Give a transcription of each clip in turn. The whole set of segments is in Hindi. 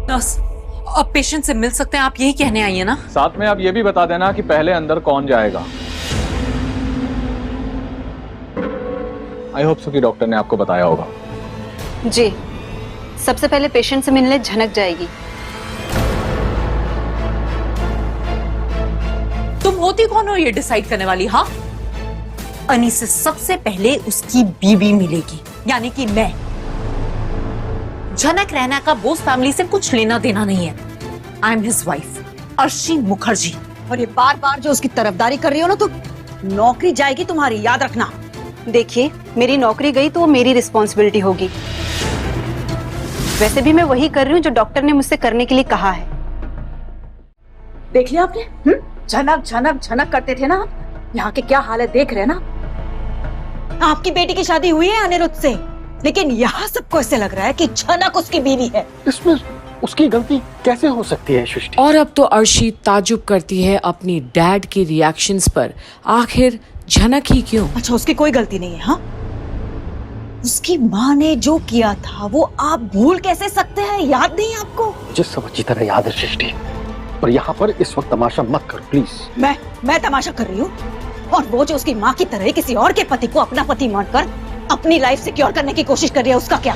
नर्स, अब पेशेंट से मिल सकते हैं, आप यही कहने आई है ना? साथ में आप ये भी बता देना कि पहले अंदर कौन जाएगा। आई होप सो कि डॉक्टर ने आपको बताया होगा। जी, सबसे पहले पेशेंट से मिलने झनक जाएगी। तुम होती कौन हो ये डिसाइड करने वाली? हाँ, अनी से सबसे पहले उसकी बीवी मिलेगी, यानी कि मैं। झनक रहना का बोस फैमिली से कुछ लेना देना नहीं है। I am his wife, Arshi Mukherjee. और ये बार बार जो उसकी तरफदारी कर रही हो ना, तो नौकरी जाएगी तुम्हारी, याद रखना। देखिए, मेरी नौकरी गई तो वो मेरी रिस्पॉन्सिबिलिटी होगी। वैसे भी मैं वही कर रही हूँ जो डॉक्टर ने मुझसे करने के लिए कहा है। देख लिया आपने? झनक झनक झनक करते थे ना, यहाँ के क्या हालत देख रहे हैं ना। आपकी बेटी की शादी हुई है अनिरुद्ध से, लेकिन यहाँ सबको ऐसे लग रहा है कि झनक उसकी बीवी है। इसमें उसकी गलती कैसे हो सकती है सृष्टि? और अब तो अर्शी ताजुब करती है अपनी डैड के रिएक्शंस पर। आखिर झनक ही क्यों? अच्छा, उसकी कोई गलती नहीं है? हाँ, उसकी माँ ने जो किया था वो आप भूल कैसे सकते हैं? याद नहीं आपको? मुझे सब अच्छी तरह याद है सृष्टि, पर यहाँ पर इस वक्त तमाशा मत कर प्लीज। मैं तमाशा कर रही हूँ? और वो जो उसकी माँ की तरह किसी और के पति को अपना पति मानकर अपनी लाइफ सिक्योर करने की कोशिश कर रही है, उसका क्या?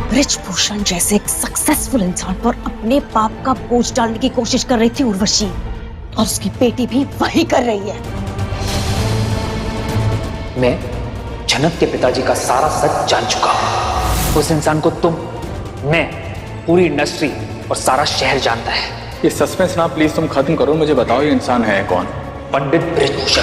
ब्रिजभूषण जैसे एक सक्सेसफुल इंसान पर अपने पाप का बोझ डालने की कोशिश कर रही थी उर्वशी, और उसकी बेटी भी वही कर रही है। मैं झनक के पिताजी का सारा सच जान चुका हूं। उस इंसान को तुम, मैं, पूरी इंडस्ट्री और सारा शहर जानता है। ये सस्पेंस ना प्लीज तुम खत्म करो, मुझे बताओ ये इंसान है कौन? पंडित ब्रिजभूषण।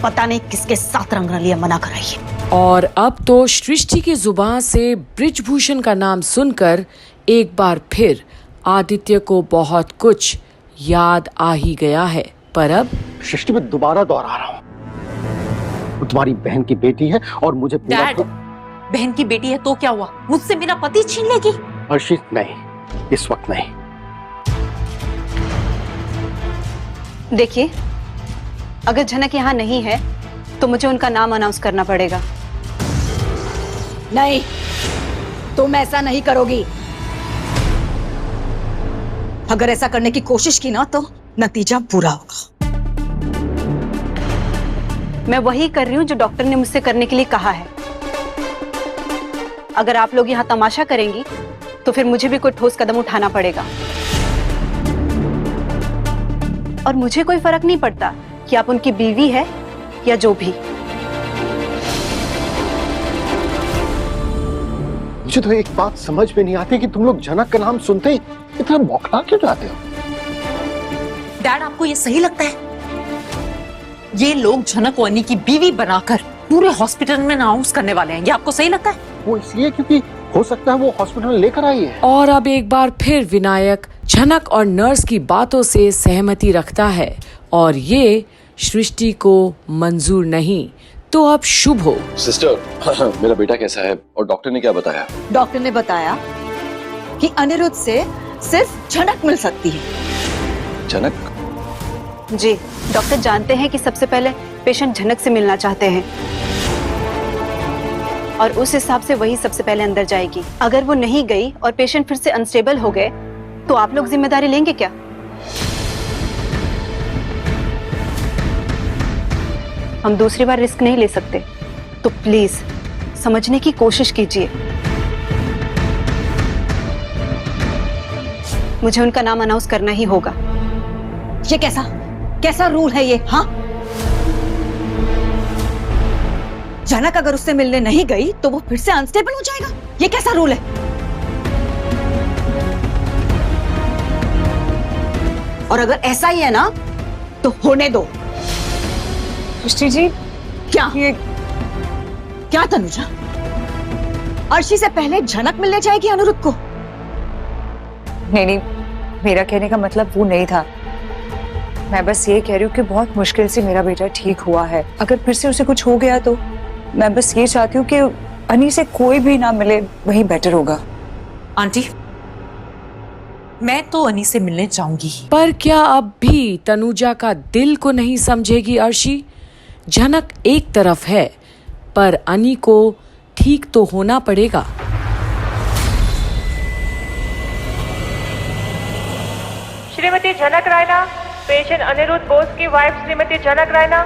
पता नहीं किसके साथ रंगरलियां मना कर रही है। और अब तो सृष्टि की जुबान से ब्रिजभूषण का नाम सुनकर एक बार फिर आदित्य को बहुत कुछ याद आ ही गया है। पर अब सृष्टि में दोबारा दोहरा रहा हूँ, वो तुम्हारी बहन की बेटी है और मुझे डैड, बहन की बेटी है तो क्या हुआ? मुझसे मेरा पति छीन लेगी? अर्शी नहीं, इस वक्त नहीं। देखिए, अगर झनक यहाँ नहीं है तो मुझे उनका नाम अनाउंस करना पड़ेगा। नहीं, तुम ऐसा नहीं करोगी। अगर ऐसा करने की कोशिश की ना तो नतीजा बुरा होगा। मैं वही कर रही हूँ जो डॉक्टर ने मुझसे करने के लिए कहा है। अगर आप लोग यहाँ तमाशा करेंगी तो फिर मुझे भी कोई ठोस कदम उठाना पड़ेगा। और मुझे कोई फर्क नहीं पड़ता कि आप उनकी बीवी है या जो भी। मुझे तो एक बात समझ में नहीं आती कि तुम लोग झनक का नाम सुनते ही इतना बौखला क्यों जाते हो? डैड, आपको ये सही लगता है? ये लोग झनक को अनी की बीवी बनाकर पूरे हॉस्पिटल में अनाउंस करने वाले हैं, ये आपको सही लगता है? वो इसलिए क्योंकि हो सकता है वो हॉस्पिटल में लेकर आई है। और अब एक बार फिर विनायक झनक और नर्स की बातों से सहमति रखता है और ये सृष्टि को मंजूर नहीं। तो अब शुभ हो। सिस्टर, मेरा बेटा कैसा है और डॉक्टर ने क्या बताया? डॉक्टर ने बताया कि अनिरुद्ध से सिर्फ झनक मिल सकती है। झनक? जी, डॉक्टर जानते हैं कि सबसे पहले पेशेंट झनक से मिलना चाहते हैं और उस हिसाब से वही सबसे पहले अंदर जाएगी। अगर वो नहीं गई और पेशेंट फिर से अनस्टेबल हो गए तो आप लोग जिम्मेदारी लेंगे क्या? हम दूसरी बार रिस्क नहीं ले सकते, तो प्लीज समझने की कोशिश कीजिए। मुझे उनका नाम अनाउंस करना ही होगा। ये कैसा रूल है ये? हाँ, झनक अगर उससे मिलने नहीं गई तो वो फिर से अनस्टेबल हो जाएगा? ये कैसा रूल है? और अगर ऐसा ही है ना तो होने दो। सृष्टि जी, क्या तनुजा, अर्शी से पहले झनक मिलने जाएगी अनिरुद्ध को? नहीं, मेरा कहने का मतलब वो नहीं था। मैं बस ये कह रही हूँ कि बहुत मुश्किल से मेरा बेटा ठीक हुआ है। अगर फिर से उसे कुछ हो गया तो मैं बस ये चाहती हूँ कि अनी से कोई भी ना मिले, वही बेटर होगा। आंटी, मैं तो अनी से मिलने जाऊंगी। पर क्या अब भी तनुजा का दिल को नहीं समझेगी अर्शी? झनक एक तरफ है, पर अनी को ठीक तो होना पड़ेगा। श्रीमती झनक रायना, पेशेंट अनिरुद्ध बोस की वाइफ श्रीमती झनक रायना,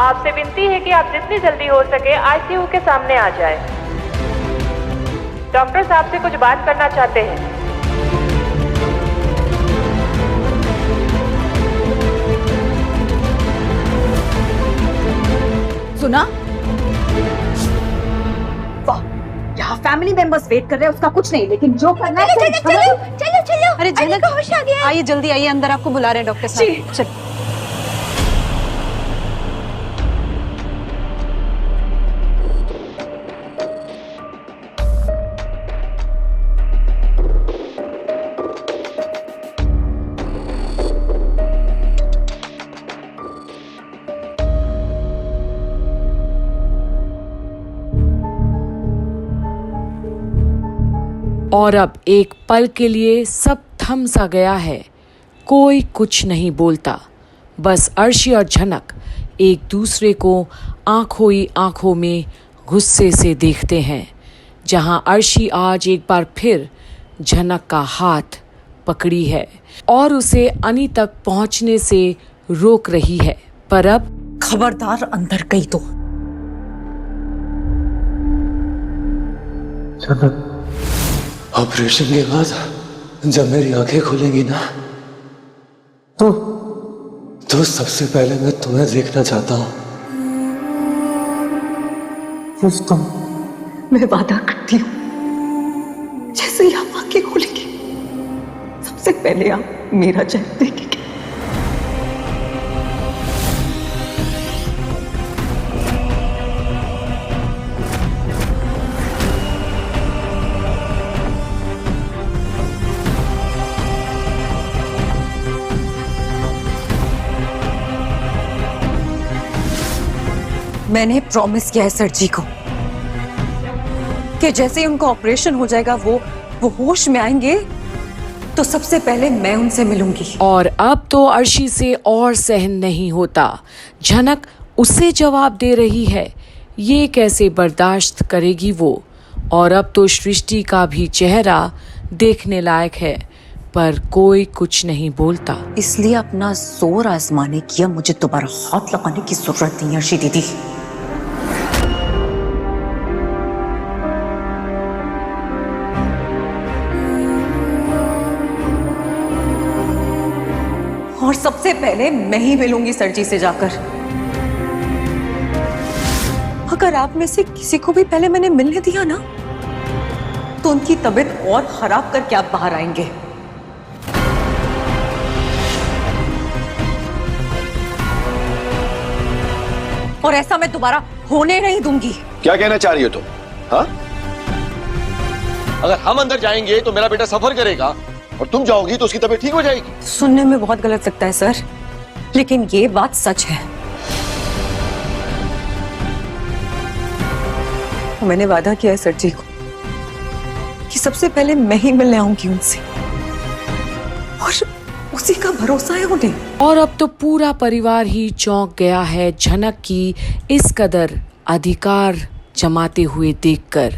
आपसे विनती है कि आप जितनी जल्दी हो सके आईसीयू के सामने आ जाएं। डॉक्टर्स आपसे कुछ बात करना चाहते हैं। सुना? वाह, यहाँ फैमिली मेंबर्स वेट कर रहे हैं, उसका कुछ नहीं, लेकिन जो करना है चलो। अरे झनक होश आ गया। आइए जल्दी आइए, अंदर आपको बुला रहे हैं डॉक्टर साहब। चल। और अब एक पल के लिए सब थम सा गया है। कोई कुछ नहीं बोलता, बस अर्शी और झनक एक दूसरे को आंखों ही आंखों में गुस्से से देखते हैं। जहां अर्शी आज एक बार फिर झनक का हाथ पकड़ी है और उसे अनी तक पहुंचने से रोक रही है, पर अब खबरदार अंदर गई तो। ऑपरेशन के बाद जब मेरी आंखें खुलेंगी ना, तो सबसे पहले मैं तुम्हें देखना चाहता हूँ। मैं वादा करती हूँ, जैसे ही आप आंखें खोलेंगे सबसे पहले आप मेरा चेहरा देखेंगे। मैंने प्रॉमिस किया है सर जी को कि जैसे ही उनका ऑपरेशन हो जाएगा वो होश में आएंगे तो सबसे पहले मैं उनसे मिलूंगी। और अब तो अर्शी से और सहन नहीं होता। झनक उसे जवाब दे रही है, ये कैसे बर्दाश्त करेगी वो। और अब तो सृष्टि का भी चेहरा देखने लायक है, पर कोई कुछ नहीं बोलता। इसलिए अपना जोर आजमाने की या मुझे दोबारा हाथ लगाने की जरूरत नहीं अर्शी दीदी। और सबसे पहले मैं ही मिलूंगी सर जी से जाकर। अगर आप में से किसी को भी पहले मैंने मिलने दिया ना, तो उनकी तबीयत और खराब करके आप बाहर आएंगे। और ऐसा मैं दोबारा होने नहीं दूंगी। क्या कहना चाह रही हो तुम? हाँ? अगर हम अंदर जाएंगे तो मेरा बेटा सफर करेगा और तुम जाओगी तो उसकी तबीयत ठीक हो जाएगी। सुनने में बहुत गलत लगता है सर, लेकिन ये बात सच है। मैंने वादा किया है सर जी को कि सबसे पहले मैं ही मिलने आऊंगी उनसे, और उसी का भरोसा है उन्हें। और अब तो पूरा परिवार ही चौंक गया है झनक की इस कदर अधिकार जमाते हुए देखकर।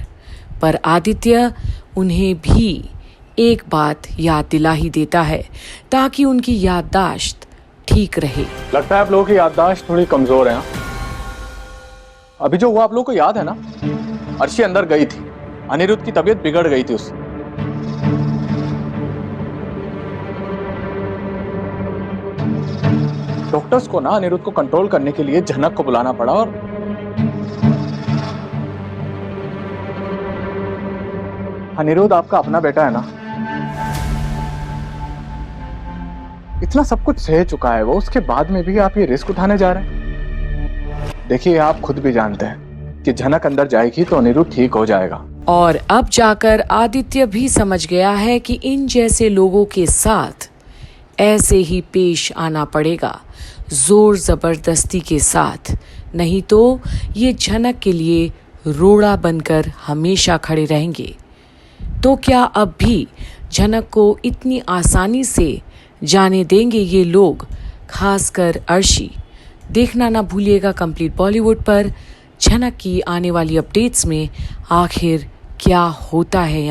पर आदित्य उन्हें भी एक बात याद दिला ही देता है ताकि उनकी याददाश्त ठीक रहे। लगता है आप लोगों की याददाश्त थोड़ी कमजोर है। हाँ? अभी जो हुआ आप लोगों को याद है ना? अर्शी अंदर गई थी, अनिरुद्ध की तबीयत बिगड़ गई थी उससे। डॉक्टर्स को ना अनिरुद्ध को कंट्रोल करने के लिए झनक को बुलाना पड़ा। और अनिरुद्ध आपका अपना बेटा है ना, इतना सब कुछ सह चुका है वो, उसके बाद में भी आप ये रिस्क उठाने जा रहे हैं। देखिए आप खुद भी जानते हैं कि झनक अंदर जाएगी तो अनिरुद्ध ठीक हो जाएगा। और अब जाकर आदित्य भी समझ गया है कि इन जैसे लोगों के साथ ऐसे ही पेश आना पड़ेगा, जोर जबरदस्ती के साथ, नहीं तो ये झनक के लिए रोड़ा बनकर हमेशा खड़े रहेंगे। तो क्या अब भी झनक को इतनी आसानी से जाने देंगे ये लोग? खासकर अर्शी। देखना ना भूलिएगा कंप्लीट बॉलीवुड पर झनक की आने वाली अपडेट्स में आखिर क्या होता है।